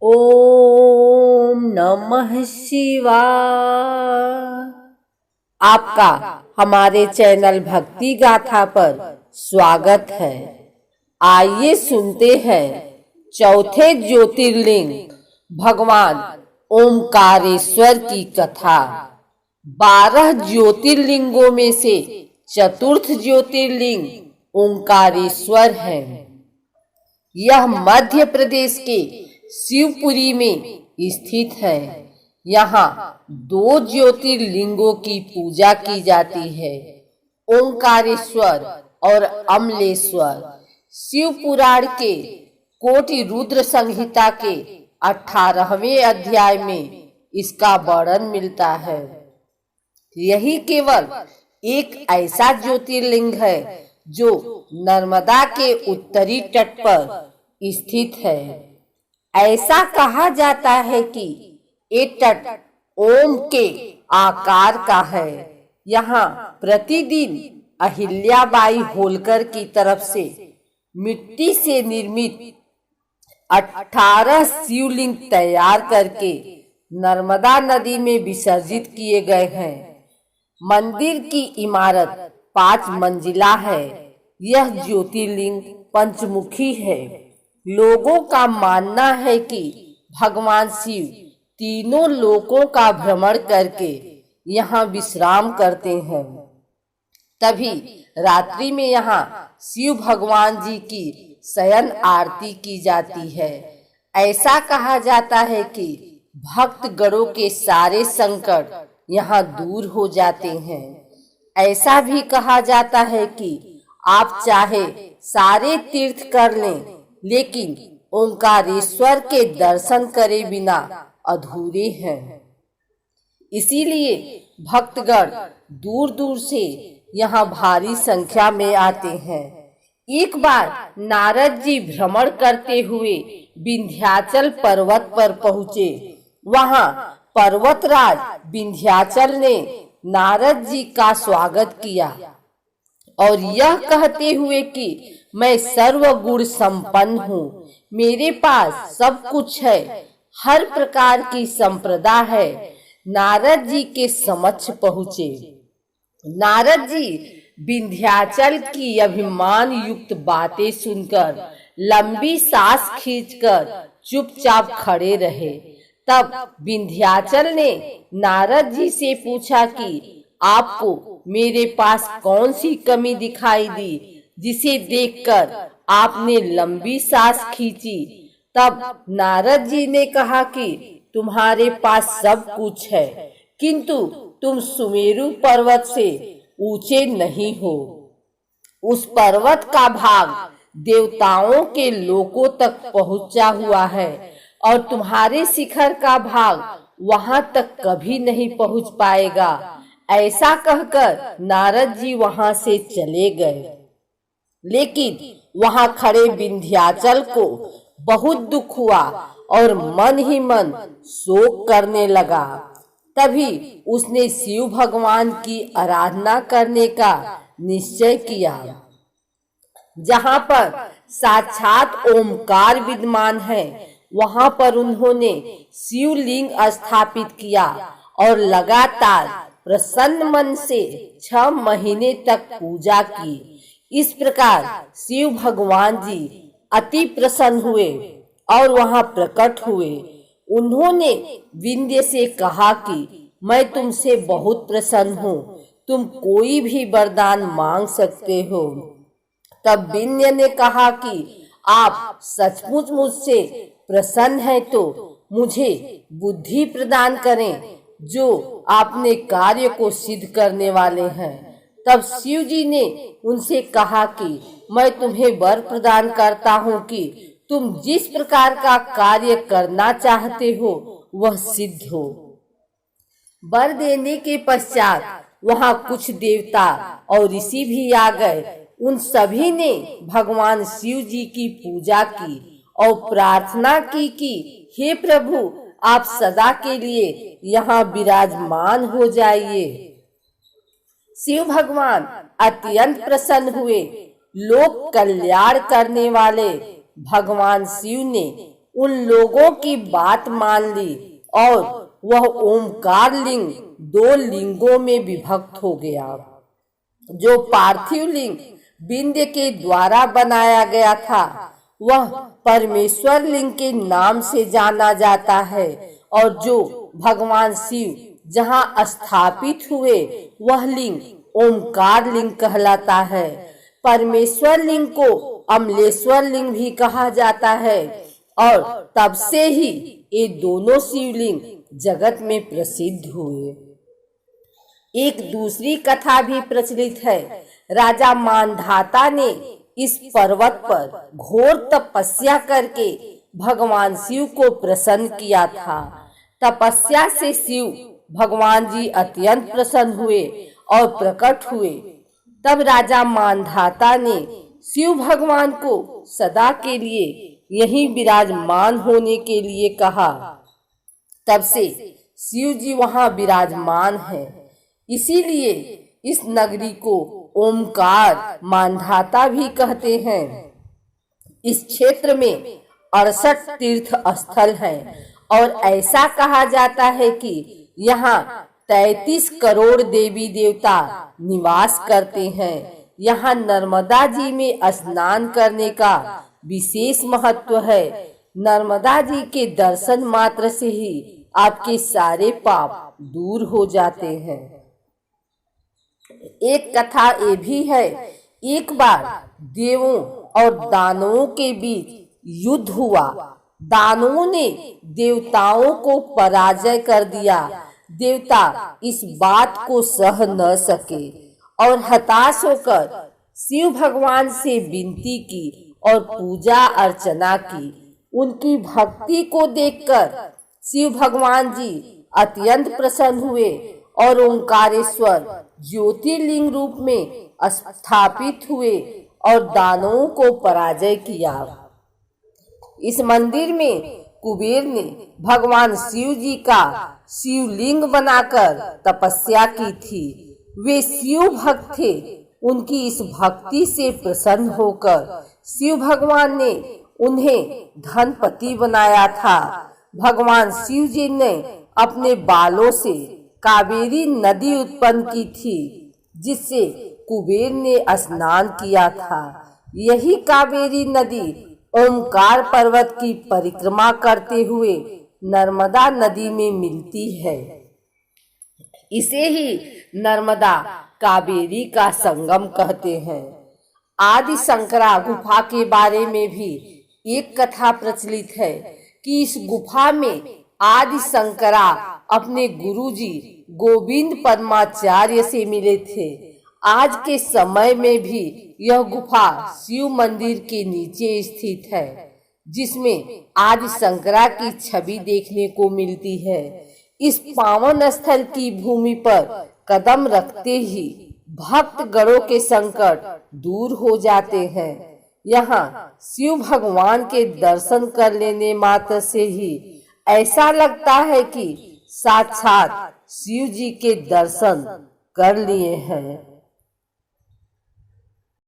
ओम नमः शिवाय। आपका हमारे चैनल भक्ति गाथा पर स्वागत है। आइए सुनते हैं चौथे ज्योतिर्लिंग भगवान ओमकारेश्वर की कथा। 12 ज्योतिर्लिंगों में से चतुर्थ ज्योतिर्लिंग ओमकारेश्वर है। यह मध्य प्रदेश के शिवपुरी में स्थित है। यहाँ 2 ज्योतिर्लिंगों की पूजा की जाती है, ओंकारेश्वर और अमलेश्वर। शिव पुराण के कोटि रुद्र संहिता के 18वें अध्याय में इसका वर्णन मिलता है। यही केवल एक ऐसा ज्योतिर्लिंग है जो नर्मदा के उत्तरी तट पर स्थित है। ऐसा कहा जाता है कि ये तट ओम के आकार का है। यहाँ प्रतिदिन अहिल्याबाई होलकर की तरफ से मिट्टी से निर्मित 18 शिवलिंग तैयार करके नर्मदा नदी में विसर्जित किए गए हैं। मंदिर की इमारत 5 मंजिला है। यह ज्योतिर्लिंग पंचमुखी है। लोगों का मानना है कि भगवान शिव तीनों लोकों का भ्रमण करके यहाँ विश्राम करते हैं। तभी रात्रि में यहाँ शिव भगवान जी की शयन आरती की जाती है। ऐसा कहा जाता है कि भक्त गणों के सारे संकट यहाँ दूर हो जाते हैं। ऐसा भी कहा जाता है कि आप चाहे सारे तीर्थ कर लें, लेकिन ओंकारेश्वर के दर्शन करे बिना अधूरे हैं। इसीलिए भक्तगण दूर दूर से यहाँ भारी संख्या में आते हैं। एक बार नारद जी भ्रमण करते हुए विंध्याचल पर्वत पर पहुँचे। वहाँ पर्वतराज विंध्याचल ने नारद जी का स्वागत किया और यह कहते हुए कि मैं सर्वगुण संपन्न हूँ, मेरे पास सब कुछ है, हर प्रकार की संप्रदा है, नारद जी के समक्ष पहुँचे। नारद जी विंध्याचल की अभिमान युक्त बातें सुनकर लंबी सांस खींचकर चुपचाप खड़े रहे। तब विंध्याचल ने नारद जी से पूछा कि आपको मेरे पास कौन सी कमी दिखाई दी जिसे देखकर आपने लंबी सांस खींची। तब नारद जी ने कहा कि तुम्हारे पास सब कुछ है, किंतु तुम सुमेरु पर्वत से ऊंचे नहीं हो। उस पर्वत का भाग देवताओं के लोकों तक पहुंचा हुआ है और तुम्हारे शिखर का भाग वहां तक कभी नहीं पहुंच पाएगा। ऐसा कहकर नारद जी वहां से चले गए। लेकिन वहां खड़े विंध्याचल को बहुत दुख हुआ और मन ही मन शोक करने लगा। तभी उसने शिव भगवान की आराधना करने का निश्चय किया। जहां पर साक्षात ओमकार विद्यमान है, वहां पर उन्होंने शिवलिंग स्थापित किया और लगातार प्रसन्न मन से 6 महीने तक पूजा की। इस प्रकार शिव भगवान जी अति प्रसन्न हुए और वहां प्रकट हुए। उन्होंने विंध्य से कहा कि मैं तुमसे बहुत प्रसन्न हूँ, तुम कोई भी वरदान मांग सकते हो। तब विंध्य ने कहा कि आप सचमुच मुझसे प्रसन्न हैं तो मुझे बुद्धि प्रदान करें, जो आपने कार्य को सिद्ध करने वाले हैं। तब शिव जी ने उनसे कहा कि मैं तुम्हें वर प्रदान करता हूँ कि तुम जिस प्रकार का कार्य करना चाहते हो वह सिद्ध हो। वर देने के पश्चात वहाँ कुछ देवता और ऋषि भी आ गए। उन सभी ने भगवान शिव जी की पूजा की और प्रार्थना की कि हे प्रभु, आप सदा के लिए यहाँ विराजमान हो जाइए। शिव भगवान अत्यंत प्रसन्न हुए। लोक कल्याण करने वाले भगवान शिव ने उन लोगों की बात मान ली और वह ओमकार लिंग 2 लिंगों में विभक्त हो गया। जो पार्थिव लिंग विंध्य के द्वारा बनाया गया था वह परमेश्वर लिंग के नाम से जाना जाता है और जो भगवान शिव जहां स्थापित हुए वह लिंग ओमकार लिंग कहलाता है। परमेश्वर लिंग को अमलेश्वर लिंग भी कहा जाता है और तब से ही ये दोनों शिवलिंग जगत में प्रसिद्ध हुए। एक दूसरी कथा भी प्रचलित है। राजा मानधाता ने इस पर्वत पर घोर तपस्या करके भगवान शिव को प्रसन्न किया था। तपस्या से शिव भगवान जी अत्यंत प्रसन्न हुए और प्रकट हुए। तब राजा मानधाता ने शिव भगवान को सदा के लिए यहीं विराजमान होने के लिए कहा। तब से शिव जी वहां विराजमान हैं। इसीलिए इस नगरी को ओमकार मानधाता भी कहते हैं। इस क्षेत्र में 68 तीर्थ स्थल हैं और ऐसा कहा जाता है कि यहाँ 33 करोड़ देवी देवता निवास करते हैं। यहाँ नर्मदा जी में स्नान करने का विशेष महत्व है। नर्मदा जी के दर्शन मात्र से ही आपके सारे पाप दूर हो जाते हैं। एक कथा ये भी है, एक बार देवों और दानवों के बीच युद्ध हुआ। दानवों ने देवताओं को पराजय कर दिया। देवता इस बात को सह न सके और हताश होकर शिव भगवान से विनती की और पूजा अर्चना की। उनकी भक्ति को देखकर शिव भगवान जी अत्यंत प्रसन्न हुए और ओंकारेश्वर ज्योतिर्लिंग रूप में स्थापित हुए और दानवों को पराजय किया। इस मंदिर में कुबेर ने भगवान शिव जी का शिवलिंग बनाकर तपस्या की थी। वे शिव भक्त थे। उनकी इस भक्ति से प्रसन्न होकर शिव भगवान ने उन्हें धनपति बनाया था। भगवान शिव जी ने अपने बालों से कावेरी नदी उत्पन्न की थी जिससे कुबेर ने स्नान किया था। यही कावेरी नदी ओमकार पर्वत की परिक्रमा करते हुए नर्मदा नदी में मिलती है। इसे ही नर्मदा कावेरी का संगम कहते हैं। आदि शंकरा गुफा के बारे में भी एक कथा प्रचलित है कि इस गुफा में आदि शंकरा अपने गुरुजी गोविंद पद्माचार्य से मिले थे। आज के समय में भी यह गुफा शिव मंदिर के नीचे स्थित है जिसमें आदि शंकरा की छवि देखने को मिलती है। इस पावन स्थल की भूमि पर कदम रखते ही भक्त गणों के संकट दूर हो जाते हैं। यहाँ शिव भगवान के दर्शन कर लेने मात्र से ही ऐसा लगता है कि साक्षात शिव जी के दर्शन कर लिए हैं।